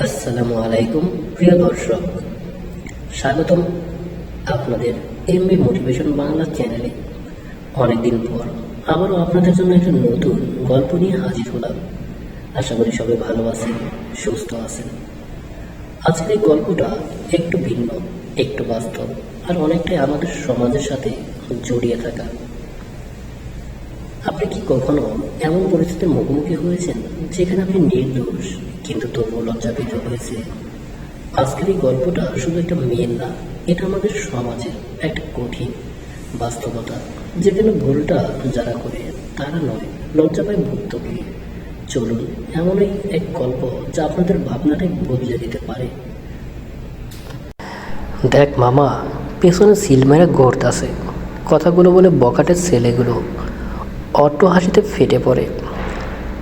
আসসালামু আলাইকুম প্রিয় দর্শক, স্বাগতম আপনাদের এমবি মোটিভেশন বাংলা চ্যানেলে। অনেকদিন পর আবারও আপনাদের জন্য একটা নতুন গল্প নিয়ে হাজির হলাম। আশা করি সবাই ভালো আছেন, সুস্থ আছেন। আজকের এই গল্পটা একটু ভিন্ন, একটু বাস্তব, আর অনেকটাই আমাদের সমাজের সাথে জড়িয়ে থাকা। আপনি কি কখনো এমন পরিস্থিতির মুখোমুখি হয়েছেন যেখানে আপনি নির্দোষ কিন্তু তবুও লজ্জাবিত হয়েছে? আজকের এই গল্পটা শুধু একটা মেয়ের না, এটা আমাদের সমাজের একটা কঠিন বাস্তবতা, যেখানে ভুলটা যারা করে তারা নয়, লজ্জা পায় ভুক্তভোগী। চলুন এমনই এক গল্প যা আপনাদের ভাবনাটাই বদলে দিতে পারে। দেখ মামা, পেছনে সিল মেরে গড়তাছে। কথাগুলো বলে বখাটের ছেলেগুলো অট্ট হাসিতে ফেটে পড়ে।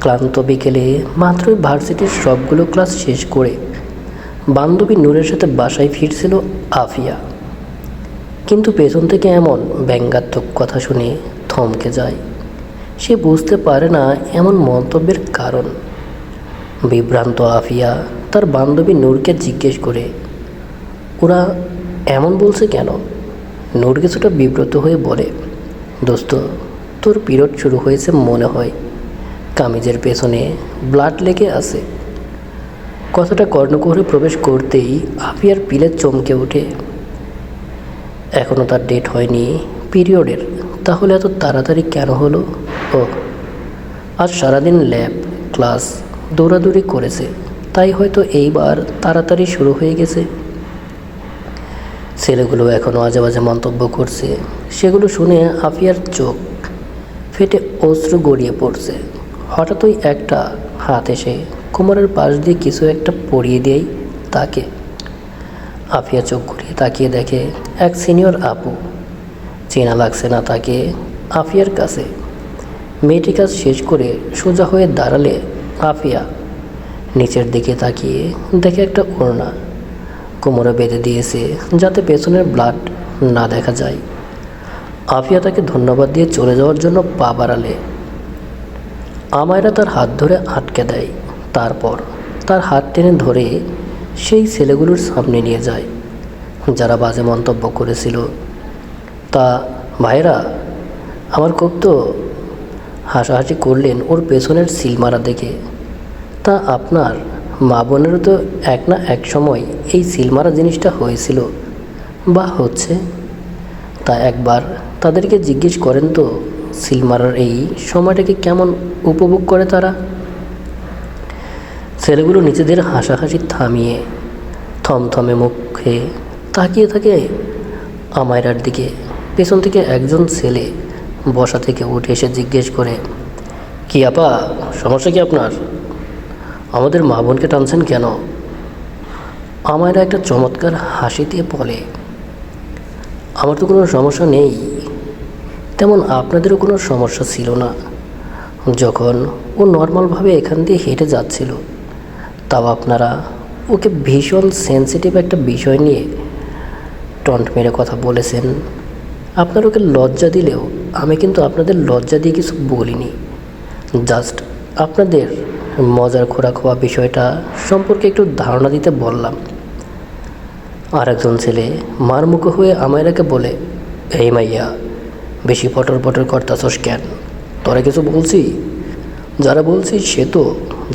ক্লান্ত বিকেলে মাত্রই ভার্সিটির সবগুলো ক্লাস শেষ করে বান্ধবী নূরের সাথে বাসায় ফিরছিল আফিয়া। কিন্তু পেছন থেকে এমন ব্যঙ্গাত্মক কথা শুনে থমকে যায়। সে বুঝতে পারে না এমন মন্তব্যের কারণ। বিভ্রান্ত আফিয়া তার বান্ধবী নূরকে জিজ্ঞেস করে, ওরা এমন বলছে কেন? নূর কিছুটা বিব্রত হয়ে বলে, দোস্ত, তোর পিরিয়ড শুরু হয়েছে মনে হয়, কামিজের পেছনে ব্লাড লেগে আছে। কথাটা কর্ণকুহরে প্রবেশ করতেই আফিয়ার পিলে চমকে ওঠে। এখনও তার ডেট হয়নি পিরিয়ডের, তাহলে এত তাড়াতাড়ি কেন হলো? ও, আজ সারাদিন ল্যাব ক্লাস দৌড়াদৌড়ি করেছে, তাই হয়তো এইবার তাড়াতাড়ি শুরু হয়ে গেছে। ছেলেগুলো এখনও আজে বাজে মন্তব্য করছে, সেগুলো শুনে আফিয়ার চোখ ফেটে অশ্রু গড়িয়ে পড়ছে। হঠাৎই একটা হাত এসে কোমরের পাশ দিয়ে কিছু একটা পরিয়ে দেয় তাকে। আফিয়া চোখ ঘুরিয়ে তাকিয়ে দেখে এক সিনিয়র আপু। চেনা লাগছে না তাকে আফিয়ার কাছে। মেয়েটি কাজ শেষ করে সোজা হয়ে দাঁড়ালে আফিয়া নিচের দিকে তাকিয়ে দেখে একটা ওড়না কোমরে বেঁধে দিয়েছে, যাতে পেছনের ব্লাড না দেখা যায়। আফিয়া তাকে ধন্যবাদ দিয়ে চলে যাওয়ার জন্য পা বাড়ালে আমায়রা তার হাত ধরে আটকে দেয়। তারপর তার হাত টেনে ধরে সেই ছেলেগুলোর সামনে নিয়ে যায় যারা বাজে মন্তব্য করেছিল। তা ভাইরা, আমার খুব তো হাসাহাসি করলেন ওর পেছনের সিল মারা দেখে। তা আপনার মা বোনেরও তো এক না এক সময় এই সিল মারা জিনিসটা হয়েছিল বা হচ্ছে। তা একবার তাদেরকে জিজ্ঞেস করেন তো সিল মারার এই সময়টাকে কেমন উপভোগ করে তারা। ছেলেগুলো নিজেদের হাসাহাসি থামিয়ে থমথমে মুখে তাকিয়ে থাকে আমায়রার দিকে। পেছন থেকে একজন ছেলে বসা থেকে উঠে এসে জিজ্ঞেস করে, কি আপা, সমস্যা কি আপনার? আমাদের মা বোনকে টানছেন কেন? আমায়রা একটা চমৎকার হাসি দিয়ে বলে, আমার তো কোনো সমস্যা নেই, তেমন আপনাদেরও কোনো সমস্যা ছিল না যখন ও নর্মালভাবে এখান দিয়ে হেঁটে যাচ্ছিল। তাও আপনারা ওকে ভীষণ সেন্সিটিভ একটা বিষয় নিয়ে টন্ট মেরে কথা বলেছেন। আপনার ওকে লজ্জা দিলেও আমি কিন্তু আপনাদের লজ্জা দিয়ে কিছু বলিনি, জাস্ট আপনাদের মজার খোরাক হওয়া বিষয়টা সম্পর্কে একটু ধারণা দিতে বললাম। আর একজন ছেলে মারমুখো হয়ে আমায়রাকে বলে, এই মাইয়া, বেশি পটর পটর করতাছস কেন? তোরা কিছু বলছি? যারা বলছি সে তো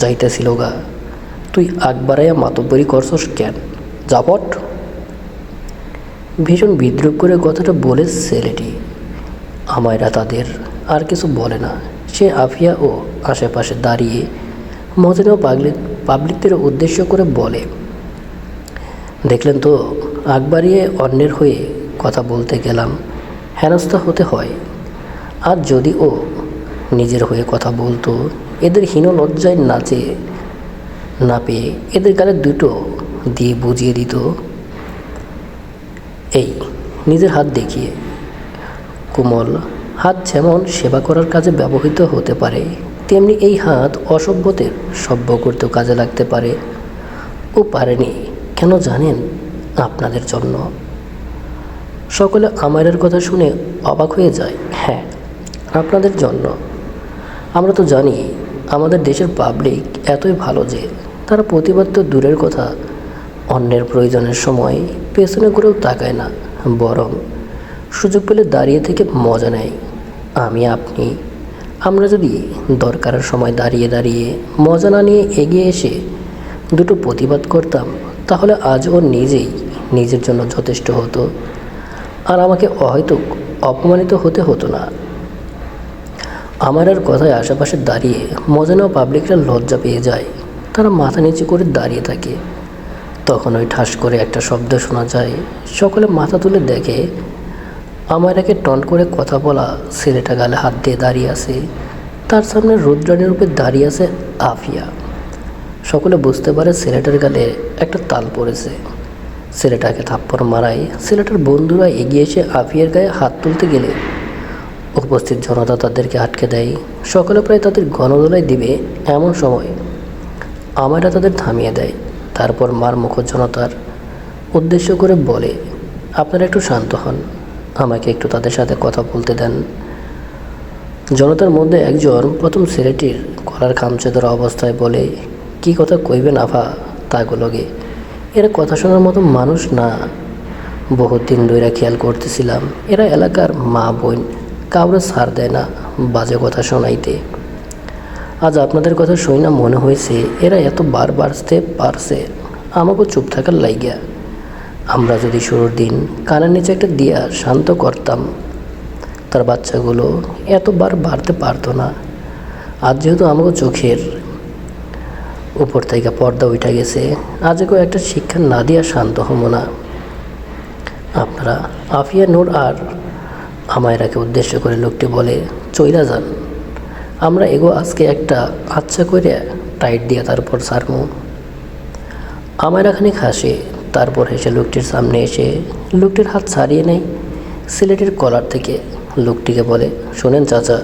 যাইতেছিল গা, তুই আগ বাড়াইয়া মাতব্বরি করছস কেন? জাপট। ভীষণ বিদ্রুপ করে কথাটা বলে ছেলেটি। আমায়রা তাদের আর কিছু বলে না। সে আফিয়া ও আশেপাশে দাঁড়িয়ে মজেন পাবলিকদের উদ্দেশ্য করে বলে, দেখলেন তো, আগ বাড়িয়ে অন্যের হয়ে কথা বলতে গেলাম হেনস্থা হতে হয়। আর যদি ও নিজের হয়ে কথা বলতো, এদের হীন লজ্জায় না পেয়ে এদের গালে দুটো দিয়ে বুঝিয়ে দিত, এই নিজের হাত দেখিয়ে। কোমল হাত যেমন সেবা করার কাজে ব্যবহৃত হতে পারে, তেমনি এই হাত অসভ্যদের সভ্য করতেও কাজে লাগতে পারে। ও পারেনি কেন জানেন? আপনাদের জন্য। সকলে আমায়রার কথা শুনে অবাক হয়ে যায়। হ্যাঁ, আপনাদের জন্য। আমরা তো জানি আমাদের দেশের পাবলিক এতই ভালো যে তারা প্রতিবাদ তো দূরের কথা, অন্যের প্রয়োজনের সময় পেছনে ঘুরেও তাকায় না, বরং সুযোগ পেলে দাঁড়িয়ে থেকে মজা নেয়। আপনি আমরা যদি দরকারের সময় দাঁড়িয়ে দাঁড়িয়ে মজা না নিয়ে এগিয়ে এসে দুটো প্রতিবাদ করতাম, তাহলে আজ ও নিজেই নিজের জন্য যথেষ্ট হতো, আর আমাকে হয়তো অপমানিত হতে হতো না। আমার আর কথায় আশেপাশে দাঁড়িয়ে মজা নেওয়া পাবলিকরা লজ্জা পেয়ে যায়। তারা মাথা নিচু করে দাঁড়িয়ে থাকে। তখন ওই ঠাস করে একটা শব্দ শোনা যায়। সকলে মাথা তুলে দেখে আমায়রাকে টন্ট করে কথা বলা ছেলেটা গালে হাত দিয়ে দাঁড়িয়ে আছে। তার সামনে রুদ্রাণীর উপরে দাঁড়িয়ে আছে আফিয়া। সকলে বুঝতে পারে ছেলেটার গালে একটা তাল পড়েছে। ছেলেটাকে থাপ্পড় মারায় ছেলেটার বন্ধুরা এগিয়ে এসে আফিয়ার গায়ে হাত তুলতে গেলে উপস্থিত জনতা তাদেরকে আটকে দেয়। সকলে প্রায় তাদের গণদোলায় দিবে, এমন সময় আমায়রা তাদের থামিয়ে দেয়। তারপর মার মুখ জনতার উদ্দেশ্য করে বলে, আপনারা একটু শান্ত হন, আমাকে একটু তাদের সাথে কথা বলতে দেন। জনতার মধ্যে একজন প্রথম ছেলেটির গলার খামচে ধরা অবস্থায় বলে, কি কথা কইবেন আফা, তাগুলোকে এরা কথা শোনার মতো মানুষ না। বহুত দিন ধরে খেয়াল করতেছিলাম, এরা এলাকার মা বোন কাউরে ছাড় দেয় না বাজে কথা শোনাইতে। আজ আপনাদের কথা শুই না মনে হয়েছে এরা এত বার বাড়তে পারছে আমাকেও চুপ থাকার লাইগা। আমরা যদি শুরুর দিন কানের নিচে একটা দিয়া শান্ত করতাম, তার বাচ্চাগুলো এতবার বাড়তে পারতো না। আজ যেহেতু আমাকে চোখের উপর থেকে পর্দা উঠে গেছে, আজকেও একটা শিক্ষা না দিয়া শান্ত হবো না। আপনারা আফিয়া নূর আর আমায়রাকে উদ্দেশ্য করে লোকটি বলে, চইলা যান, আমরা এগো আজকে একটা আচ্ছা করে টাইট দিয়া তারপর সারমু। আমায়রা খানিক হাসে, তারপর হেসে লোকটির সামনে এসে লোকটির হাত ছাড়িয়ে নেয় ছেলেটির কলার থেকে। লোকটিকে বলে, শোনেন চাচা,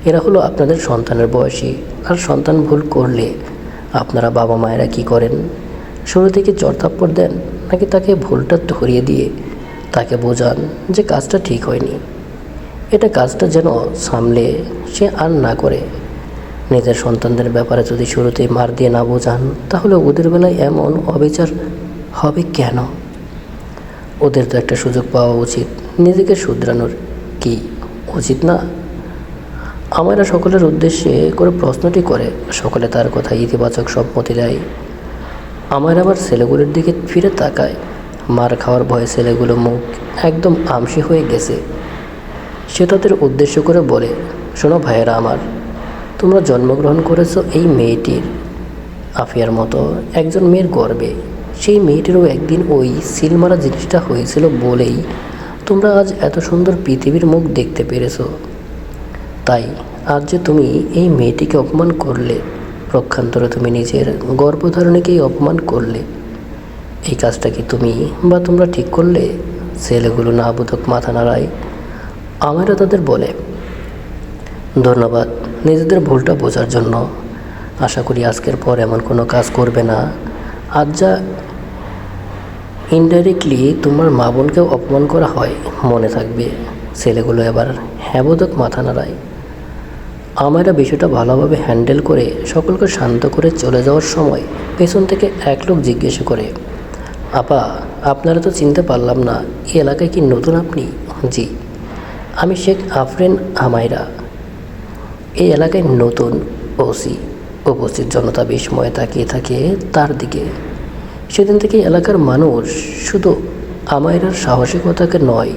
এরা হলো আপনাদের সন্তানের বয়সী, আর সন্তান ভুল করলে আপনারা বাবা মায়েরা কি করেন? শুরু থেকে চড়থাপ্পড় দেন, নাকি তাকে ভুলটা ধরিয়ে দিয়ে তাকে বোঝান যে কাজটা ঠিক হয়নি, এটা কাজটা যেন সামলে সে আর না করে? নিজের সন্তানদের ব্যাপারে যদি শুরুতেই মার দিয়ে না বোঝান, তাহলে ওদের বেলায় এমন অবিচার হবে কেন? ওদের তো একটা সুযোগ পাওয়া উচিত নিজেকে শুধরানোর, কি উচিত না? আমারা সকলের উদ্দেশ্যে করে প্রশ্নটি করে সকলে তার কথা ইতিবাচক সম্মতি দেয়। আমার আবার ছেলেগুলোর দিকে ফিরে তাকায়। মার খাওয়ার ভয়ে ছেলেগুলো মুখ একদম আমসি হয়ে গেছে। সে তাদের উদ্দেশ্য করে বলে, শোনো ভাইয়েরা আমার, তোমরা জন্মগ্রহণ করেছো এই মেয়েটির আফিয়ার মতো একজন মেয়ের গর্বে। সেই মেয়েটিরও একদিন ওই সিলমারা জিনিসটা হয়েছিল বলেই তোমরা আজ এত সুন্দর পৃথিবীর মুখ দেখতে পেরেছো। তাই আজ যে তুমি এই মেয়েটিকে অপমান করলে, পক্ষান্তরে তুমি নিজের গর্ভধারণীকেই অপমান করলে, এই কাজটা কি তুমি বা তোমরা ঠিক করলে? ছেলেগুলো না বোধক মাথা নাড়ায়। আমারা তাদের বলে, ধন্যবাদ নিজেদের ভুলটা বোঝার জন্য। আশা করি আজকের পর এমন কোনো কাজ করবে না। আজ যা ইনডাইরেক্টলি তোমার মা বোনকেও অপমান করা হয় মনে থাকবে। ছেলেগুলো এবার হ্যাবোধক মাথা নাড়ায়। আমরা বিষয়টা ভালোভাবে হ্যান্ডেল করে সকলকে শান্ত করে চলে যাওয়ার সময় পেছন থেকে এক লোক জিজ্ঞেস করে, আপা, আপনারা তো চিনতে পারলাম না, এই এলাকায় কি নতুন আপনি? জি, আমি শেখ আফরিন আমায়রা, এই এলাকায় নতুন ওসি। উপস্থিত জনতা বিস্ময়ে তাকিয়ে থাকে তার দিকে। সেদিন থেকে এলাকার মানুষ শুধু আমায়রার সাহসিকতাকে নয়,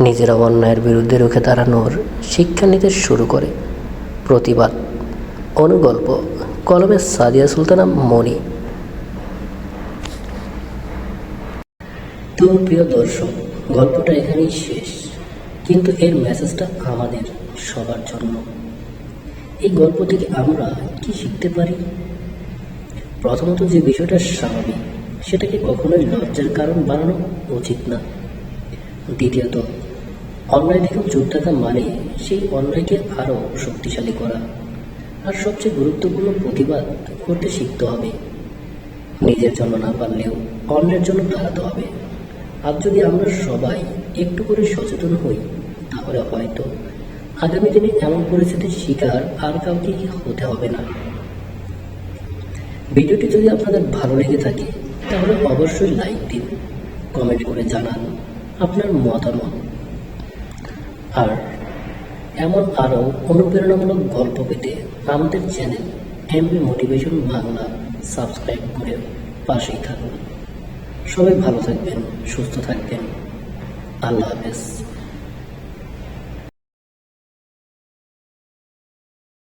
নিজেরা অন্যায়ের বিরুদ্ধে রুখে দাঁড়ানোর শিক্ষা নিতে শুরু করে। প্রতিবাদ অনুগল্প, কলমে সাদিয়া সুলতানা মনি। তো প্রিয় দর্শক, গল্পটা এখানেই শেষ, কিন্তু এর মেসেজটা আমাদের সবার জন্য। এই গল্প থেকে আমরা কি শিখতে পারি? প্রথমত, যে বিষয়টা স্বাভাবিক সেটাকে কখনোই লজ্জার কারণ বানানো উচিত না। দ্বিতীয়ত, অন্যায় দেখেও চুপ থাকা মানে সেই অন্যায়কে আরও শক্তিশালী করা। আর সবচেয়ে গুরুত্বপূর্ণ, প্রতিবাদ করতে শিখতে হবে। নিজের জন্য না পারলেও অন্যের জন্য দাঁড়াতে হবে। আর যদি আমরা সবাই একটু করে সচেতন হই, তাহলে হয়তো আগামী দিনে এমন পরিস্থিতির শিকার আর কাউকে হতে হবে না। ভিডিওটি যদি আপনাদের ভালো লেগে থাকে তাহলে অবশ্যই লাইক দিন, কমেন্ট করে জানান আপনার মতামত। আর এমন আরও অনুপ্রেরণামূলক গল্প পেতে আমাদের channel MB motivation Bangla subscribe করে পাশেই থাকুন। সবাই ভালো থাকবেন, সুস্থ থাকবেন। আল্লাহ হাফেজ।